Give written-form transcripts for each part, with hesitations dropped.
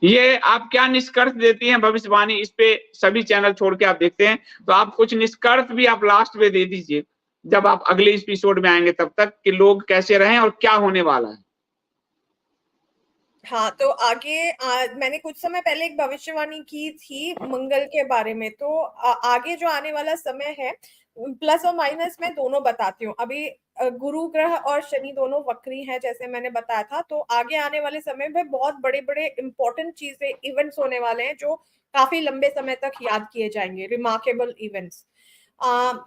ये आप क्या निष्कर्ष देती हैं भविष्यवाणी, इस पे सभी चैनल छोड़ के आप देखते हैं, तो आप कुछ निष्कर्ष भी आप लास्ट में दे दीजिए, जब आप अगले एपिसोड में आएंगे तब तक, कि लोग कैसे रहें और क्या होने वाला है। हाँ, तो आगे मैंने कुछ समय पहले एक भविष्यवाणी की थी मंगल के बारे में, तो आगे जो आने वाला समय है, प्लस और माइनस मैं दोनों बताती हूँ। अभी गुरु ग्रह और शनि दोनों वक्री हैं जैसे मैंने बताया था, तो आगे आने वाले समय में बहुत बड़े बड़े इंपॉर्टेंट चीजें, इवेंट्स होने वाले हैं जो काफी लंबे समय तक याद किए जाएंगे, रिमार्केबल इवेंट्स।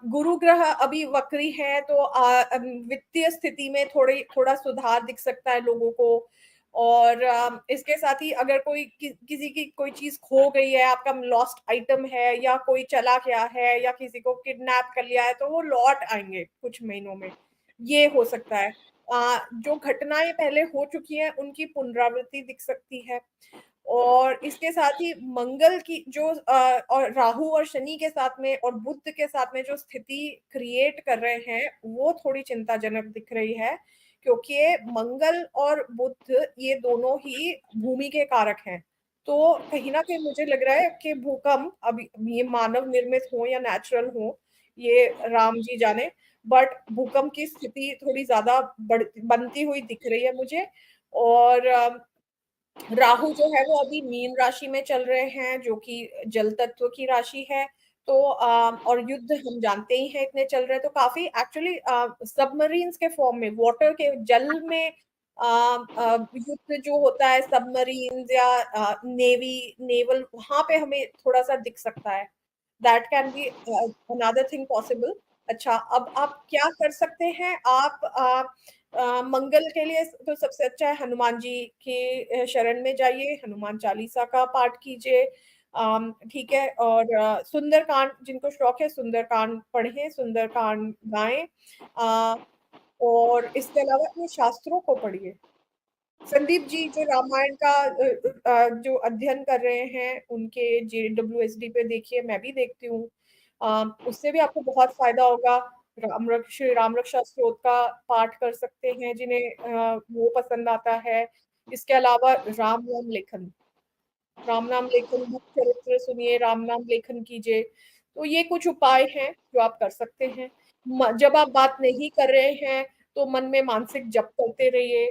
गुरु ग्रह अभी वक्री है, तो वित्तीय स्थिति में थोड़ा सुधार दिख सकता है लोगों को। और इसके साथ ही अगर कोई किसी की कोई चीज खो गई है, आपका लॉस्ट आइटम है, या कोई चला गया है, या किसी को किडनैप कर लिया है, तो वो लौट आएंगे कुछ महीनों में, ये हो सकता है। जो घटनाएं पहले हो चुकी हैं उनकी पुनरावृत्ति दिख सकती है। और इसके साथ ही मंगल की जो और राहु और शनि के साथ में और बुध के साथ में जो स्थिति क्रिएट कर रहे हैं, वो थोड़ी चिंताजनक दिख रही है, क्योंकि मंगल और बुध ये दोनों ही भूमि के कारक हैं। तो कहीं ना कहीं मुझे लग रहा है कि भूकंप, अभी ये मानव निर्मित हो या नेचुरल हो, ये राम जी जाने, बट भूकंप की स्थिति थोड़ी ज्यादा बनती हुई दिख रही है मुझे। और राहु जो है वो अभी मीन राशि में चल रहे हैं, जो कि जल तत्व की राशि है। तो और युद्ध हम जानते ही हैं इतने चल रहे हैं, तो काफी एक्चुअली सबमरीन्स के फॉर्म में, वाटर के जल में युद्ध जो होता है, सबमरीन्स या नेवी नेवल, वहां पे हमें थोड़ा सा दिख सकता है। That can be another thing possible. अच्छा, अब आप क्या कर सकते हैं, आप मंगल के लिए तो सबसे अच्छा है हनुमान जी के शरण में जाइए, हनुमान चालीसा का पाठ कीजिए। ठीक है। और सुंदरकांड, जिनको शौक है सुंदरकांड पढ़ें, सुंदरकांड गाएं। और इसके अलावा अपने शास्त्रों को पढ़िए। संदीप जी जो रामायण का जो अध्ययन कर रहे हैं, उनके JWSD पे देखिए, मैं भी देखती हूँ। उससे भी आपको बहुत फायदा होगा। श्री राम रक्षा स्तोत्र का पाठ कर सकते हैं जिन्हें वो पसंद आता है। इसके अलावा राम नाम लेखन, राम नाम लेखन, बुक चरित्र सुनिए, राम नाम लेखन कीजिए। तो ये कुछ उपाय हैं जो आप कर सकते हैं। जब आप बात नहीं कर रहे हैं तो मन में मानसिक जप करते रहिए,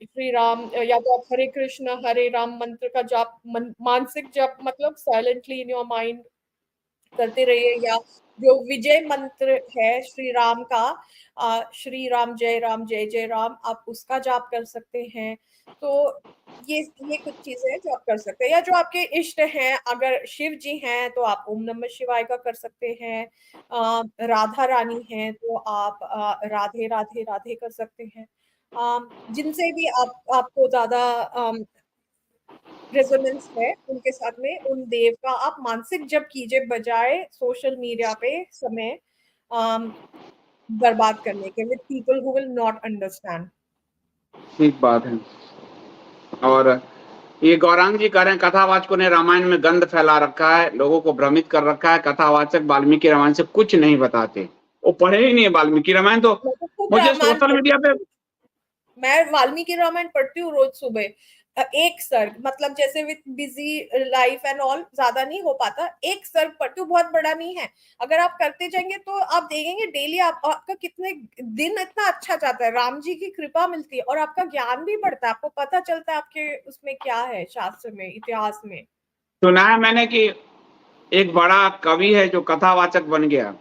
श्री राम, या तो आप हरे कृष्ण हरे राम मंत्र का जाप, मानसिक जप मतलब साइलेंटली इन योर माइंड करते रहिए। या जो विजय मंत्र है श्री राम का, श्री राम जय जय राम, आप उसका जाप कर सकते हैं। तो ये कुछ चीजें हैं जो आप कर सकते हैं। या जो आपके इष्ट हैं, अगर शिव जी हैं तो आप ओम नमः शिवाय का कर सकते हैं। राधा रानी हैं तो आप राधे राधे राधे कर सकते हैं। जिनसे भी आपको ज्यादा रेजोनेंस है उनके साथ में, उन देव का आप मानसिक जप कीजिए, बजाय सोशल मीडिया पे समय बर्बाद करने के, with people who will not understand. ठीक बात है। और ये गौरांग जी कह रहे हैं कथावाचकों ने रामायण में गंध फैला रखा है, लोगों को भ्रमित कर रखा है, कथावाचक वाल्मीकि रामायण से कुछ नहीं बताते। वो पढ़े ही नहीं है वाल्मीकि रामायण, तो मैं तो खूब मुझे रामायण सोशल मीडिया पढ़ती पे। हूँ, मैं वाल्मीकि रामायण पढ़ती हूँ रोज सुबह। एक सर्ग, मतलब जैसे with busy life and all ज्यादा नहीं हो पाता, एक सर्ग पढ़ती हूँ, बहुत बड़ा नहीं है। अगर आप करते जाएंगे तो आप देखेंगे डेली आपका कितने दिन इतना अच्छा जाता है, राम जी की कृपा मिलती है, और आपका ज्ञान भी बढ़ता है, आपको पता चलता है आपके उसमें क्या है, शास्त्र में, इतिहास में। सुना है मैंने कि एक बड़ा कवि है जो कथावाचक बन गया,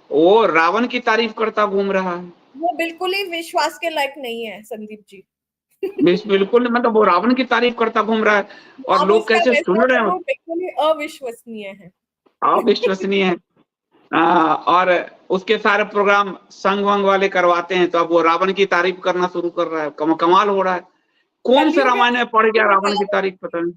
वो रावण की तारीफ करता घूम रहा है। वो बिल्कुल ही विश्वास के लायक नहीं है संदीप जी। बिल्कुल, मतलब वो रावण की तारीफ करता घूम रहा है, और अब लोग उसका कैसे सुन वैसा रहे है, हैं। वो बिल्कुल ही अविश्वसनीय है। अविश्वसनीय है। और उसके सारे प्रोग्राम संग वंग वाले करवाते हैं, तो अब वो रावण की तारीफ करना शुरू कर रहा है। कमाल हो रहा है। कौन से कलयुग है। रामायण में पढ़ गया रावण की तारीफ, पता नहीं।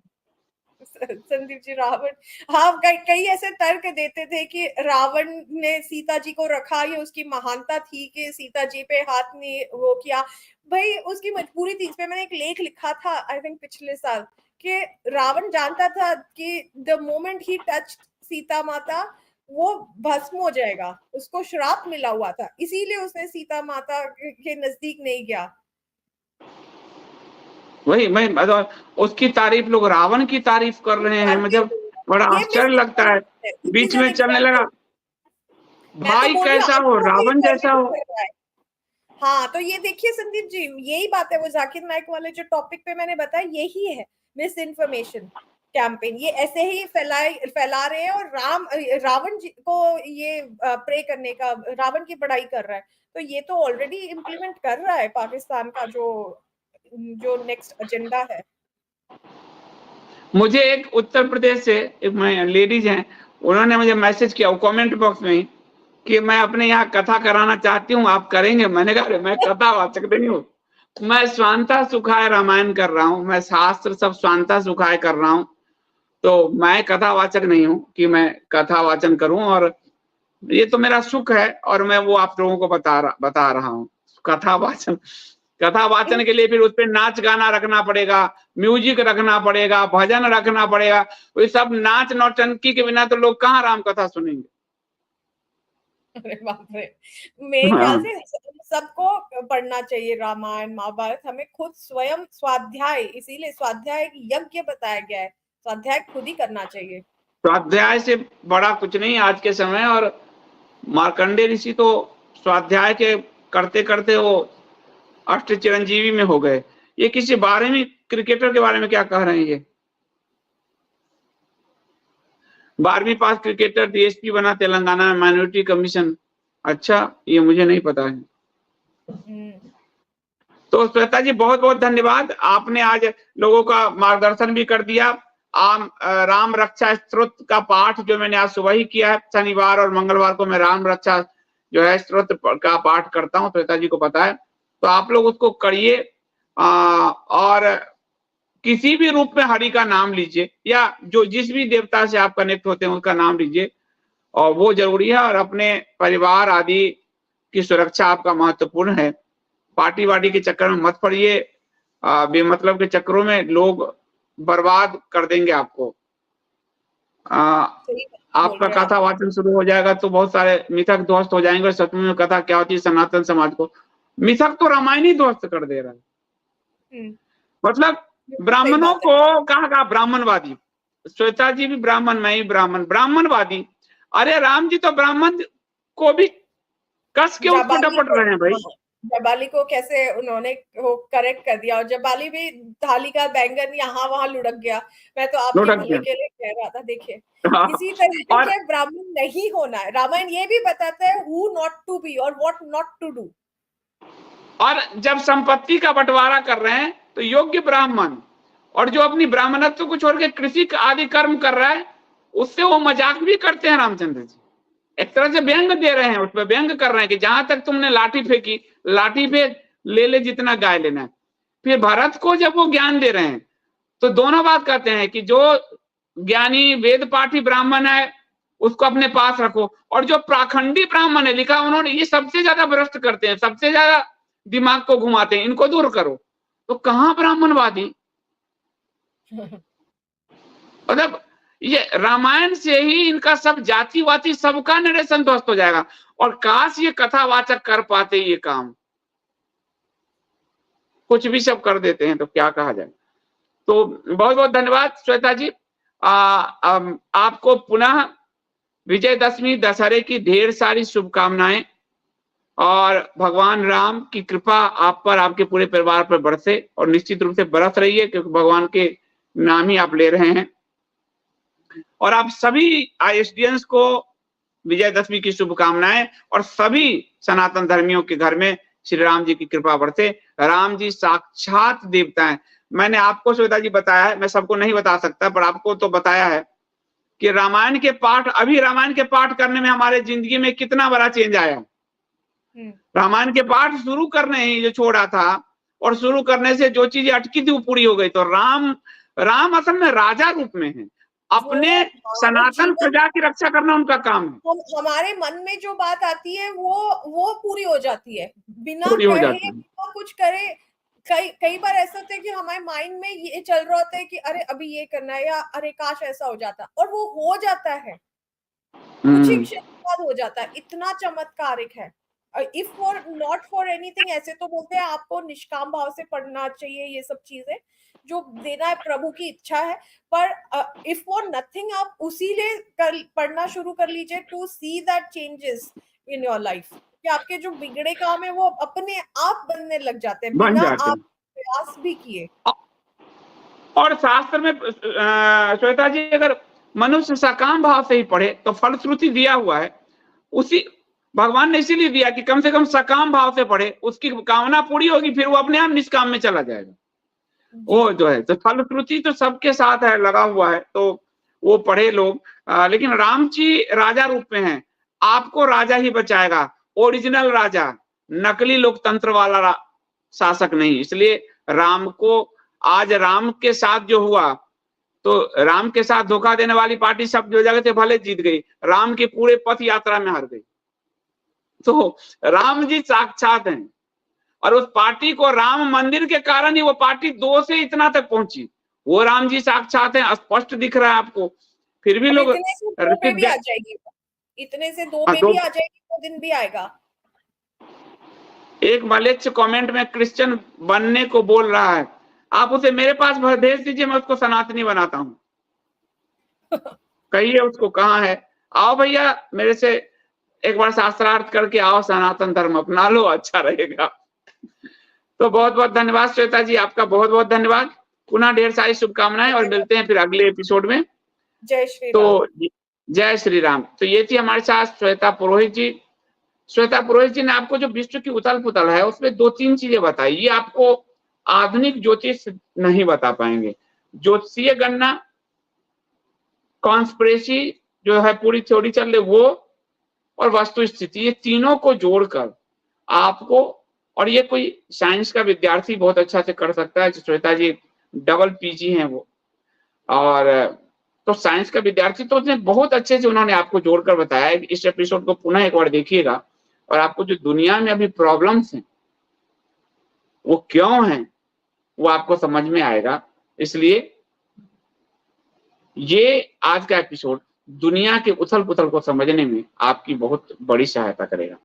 संदीप जी, रावण, हाँ, कई ऐसे तर्क देते थे कि रावण ने सीता जी को रखा, ये उसकी महानता थी कि सीता जी पे हाथ ने वो किया। भाई उसकी मजबूरी थी। इस पे मैंने एक लेख लिखा था आई थिंक पिछले साल, कि रावण जानता था कि the moment he touch Sita माता, वो भस्म हो जाएगा, उसको श्राप मिला हुआ था, इसीलिए उसने सीता माता के नजदीक नहीं गया। वही मैं मतलब उसकी तारीफ, लोग रावण की तारीफ कर रहे हैं, मतलब बड़ा ये आश्चर्य लगता है। इट बीच इज एन में चलने लगा, एग्जाम्पल। मैं तो भाई बोल रही हूँ कैसा हो, आपको भी रावण जैसा फॉरवर्ड हो। कर रहा है। हाँ, तो ये देखिए संदीप जी, यही बात है, वो जाकिर नाइक वाले जो टॉपिक पे मैंने बताया, यही है मिस इन्फॉर्मेशन कैंपेन। ये ऐसे ही फैला रहे हैं, और रावण जी को ये प्रे करने का, रावण की पढ़ाई कर रहा है। तो ये तो ऑलरेडी इम्प्लीमेंट कर रहा है पाकिस्तान का जो जो नेक्स्ट एजेंडा है। मुझे एक उत्तर प्रदेश से एक लेडीज हैं, उन्होंने मुझे मैसेज किया कमेंट बॉक्स में कि मैं अपने यहाँ कथा कराना चाहती हूँ, आप करेंगे? मैंने कहा मैं कथावाचक नहीं हूँ, मैं स्वांता सुखाय रामायण कर रहा हूँ, मैं शास्त्र सब स्वांता सुखाय कर रहा हूँ, तो मैं कथावाचक नहीं हूँ कि मैं कथा वाचन करूं। और ये तो मेरा सुख है, और मैं वो आप लोगों को बता रहा हूँ। कथा वाचन के लिए फिर उस पर नाच गाना रखना पड़ेगा, म्यूजिक रखना पड़ेगा, भजन रखना पड़ेगा। ये सब नाच नौटंकी के बिना तो लोग कहाँ राम कथा सुनेंगे। अरे बाप रे, मेरे ख्याल हाँ, से सबको पढ़ना चाहिए रामायण महाभारत। हमें खुद स्वयं स्वाध्याय, इसीलिए स्वाध्याय एक यज्ञ बताया गया है, स्वाध्याय खुद ही करना चाहिए। स्वाध्याय से बड़ा कुछ नहीं आज के समय। और मार्कंडे ऋषि तो स्वाध्याय के करते करते वो अष्ट चिरंजीवी में हो गए। ये किसी 12वीं क्रिकेटर के बारे में क्या कह रहे हैं? ये 12वीं पास क्रिकेटर डीएसपी बना तेलंगाना में, माइनॉरिटी कमीशन। अच्छा, ये मुझे नहीं पता है। तो श्वेता जी बहुत बहुत धन्यवाद, आपने आज लोगों का मार्गदर्शन भी कर दिया। राम रक्षा स्तोत्र का पाठ जो मैंने आज सुबह ही किया है, शनिवार और मंगलवार को मैं राम रक्षा जो है स्तोत्र का पाठ करता हूँ, श्वेता जी को पता है। तो आप लोग उसको करिए, और किसी भी रूप में हरि का नाम लीजिए, या जो जिस भी देवता से आप कनेक्ट होते हैं उसका नाम लीजिए, और वो जरूरी है। और अपने परिवार आदि की सुरक्षा आपका महत्वपूर्ण है। पार्टी वार्टी के चक्कर में मत पड़िए, बेमतलब के चक्करों में लोग बर्बाद कर देंगे आपको। सही बोल आपका रहे हैं आप। कथा वाचन शुरू हो जाएगा तो बहुत सारे मिथक ध्वस्त हो जाएंगे। और सचमुच में कथा क्या होती है, सनातन समाज को मिथक तो रामायण ही ध्वस्त कर दे रहा है। मतलब सही ब्राह्मणों बात है। को कहा ब्राह्मणवादी, श्वेता जी भी ब्राह्मण, मैं ही ब्राह्मण, ब्राह्मणवादी। अरे राम जी तो ब्राह्मण को भी कस के उसको जाबाली डपट को, रहे हैं भाई। हाँ, जाबाली को कैसे उन्होंने वो करेक्ट कर दिया, और जाबाली भी थाली का बैंगन यहाँ वहां लुढ़क गया। मैं तो आपके लुढ़क भले गया। के लिए कह रहा था। देखिए, हाँ, इसी तरह और के ब्राह्मण नहीं होना है। रामायण ये भी बताता है हु नॉट टू बी और व्हाट नॉट टू डू। और जब संपत्ति का बंटवारा कर रहे हैं तो योग्य ब्राह्मण, और जो अपनी ब्राह्मणत्व को छोड़ के कृषि आदि कर्म कर रहा है, उससे वो मजाक भी करते हैं रामचंद्र जी। एक तरह से व्यंग दे रहे हैं, उस पर व्यंग कर रहे हैं कि जहां तक तुमने लाठी फेंकी, लाठी पे ले ले जितना गाय लेना है। फिर भरत को जब वो ज्ञान दे रहे हैं तो दोनों बात कहते हैं कि जो ज्ञानी वेद पाठी ब्राह्मण है उसको अपने पास रखो, और जो पाखंडी ब्राह्मण है, लिखा उन्होंने, ये सबसे ज्यादा भ्रष्ट करते हैं, सबसे ज्यादा दिमाग को घुमाते हैं, इनको दूर करो। तो कहां ब्राह्मणवादी? मतलब ये रामायण से ही इनका सब जातिवादी सबका नरेशन ध्वस्त हो जाएगा। और काश ये कथावाचक कर पाते ये काम, कुछ भी सब कर देते हैं तो क्या कहा जाए। तो बहुत बहुत धन्यवाद श्वेता जी। आपको पुनः विजयदशमी दशहरे की ढेर सारी शुभकामनाएं, और भगवान राम की कृपा आप पर, आपके पूरे परिवार पर बरसे, और निश्चित रूप से बरस रही है, क्योंकि भगवान के नाम ही आप ले रहे हैं। और आप सभी आईएसडीएंस को विजयदशमी की शुभकामनाएं, और सभी सनातन धर्मियों के घर में श्री राम जी की कृपा बरसे। राम जी साक्षात देवता हैं। मैंने आपको श्वेता जी बताया है, मैं सबको नहीं बता सकता, पर आपको तो बताया है कि रामायण के पाठ, अभी रामायण के पाठ करने में हमारे जिंदगी में कितना बड़ा चेंज आया। रामायण के पाठ शुरू करने ही जो छोड़ा था, और शुरू करने से जो चीजें अटकी थी वो पूरी हो गई। तो राम असल में राजा रूप में है, अपने वो मानव सनातन जीवन, प्रजा की रक्षा करना उनका काम है। हमारे मन में जो बात आती है वो पूरी हो जाती है, बिना पूरी हो कहे जाती है। बिना कुछ करे। कई कई बार ऐसा होता है कि हमारे माइंड में ये चल रहा होता है कि अरे अभी ये करना है, या अरे काश ऐसा हो जाता, और वो हो जाता है। कुछ ही क्षण बाद हो जाता है, इतना चमत्कारिक है। If for not for anything, ऐसे तो बोलते हैं आपको निष्काम भाव से पढ़ना चाहिए, ये सब चीजें जो देना है प्रभु की इच्छा है, पर इफ फॉर नथिंग आप उसी लिए पढ़ना शुरू कर लीजिए to see that changes in your life, कि आपके जो बिगड़े काम है वो अपने आप बनने लग जाते हैं बन बिना जाते आप हैं। प्रयास भी किए। और शास्त्र में श्वेता जी, अगर मनुष्य सकाम भाव से ही पढ़े तो फलश्रुति दिया हुआ है, उसी भगवान ने इसीलिए दिया कि कम से कम सकाम भाव से पढ़े, उसकी कामना पूरी होगी, फिर वो अपने आप निष्काम में चला जाएगा। वो जो है तो फलश्रुति तो सबके साथ है, लगा हुआ है, तो वो पढ़े लोग। लेकिन राम जी राजा रूप में हैं, आपको राजा ही बचाएगा, ओरिजिनल राजा, नकली लोकतंत्र वाला शासक नहीं। इसलिए राम को आज राम के साथ जो हुआ, तो राम के साथ धोखा देने वाली पार्टी सब जो जगह थे भले जीत गई, राम की पूरे पथ यात्रा में हार गई। तो राम जी साक्षात हैं, और उस पार्टी को राम मंदिर के कारण ही वो पार्टी 2 से इतना तक पहुंची। वो राम जी साक्षात हैं, स्पष्ट दिख रहा है आपको, फिर भी अब लोग इतने से 2 पे भी आ जाएगी, इतने से 2 पे भी आ जाएगी, वो दिन भी आएगा। एक मलेच्छ कमेंट में क्रिश्चियन बनने को बोल रहा है, आप उसे मेरे पास भेज दीजिए, मैं उसको सनातनी बनाता हूं। कहिए उसको कहाँ है, आओ भैया मेरे से एक बार शास्त्रार्थ करके आओ, सनातन धर्म अपना लो, अच्छा रहेगा। तो बहुत बहुत धन्यवाद श्वेता जी, आपका बहुत बहुत धन्यवाद, पुनः ढेर सारी शुभकामनाएं, और मिलते हैं फिर अगले एपिसोड में। जय श्री राम। तो जय श्री राम। तो ये थी हमारे साथ श्वेता पुरोहित जी। श्वेता पुरोहित जी ने आपको जो विश्व की उथल पुथल है उसमें 2-3 चीजें बताई, ये आपको आधुनिक ज्योतिष नहीं बता पाएंगे। ज्योतिषीय गणना, कॉन्स्पिरेसी जो है पूरी थ्योरी चल रही वो, और वास्तु स्थिति, ये तीनों को जोड़कर आपको, और ये कोई साइंस का विद्यार्थी बहुत अच्छा से कर सकता है। श्वेता जी डबल पीजी हैं वो, और तो साइंस का विद्यार्थी तो उसने बहुत अच्छे से उन्होंने आपको जोड़कर बताया। इस एपिसोड को पुनः एक बार देखिएगा, और आपको जो दुनिया में अभी प्रॉब्लम्स हैं वो क्यों हैं वो आपको समझ में आएगा। इसलिए ये आज का एपिसोड दुनिया के उथल पुथल को समझने में आपकी बहुत बड़ी सहायता करेगा।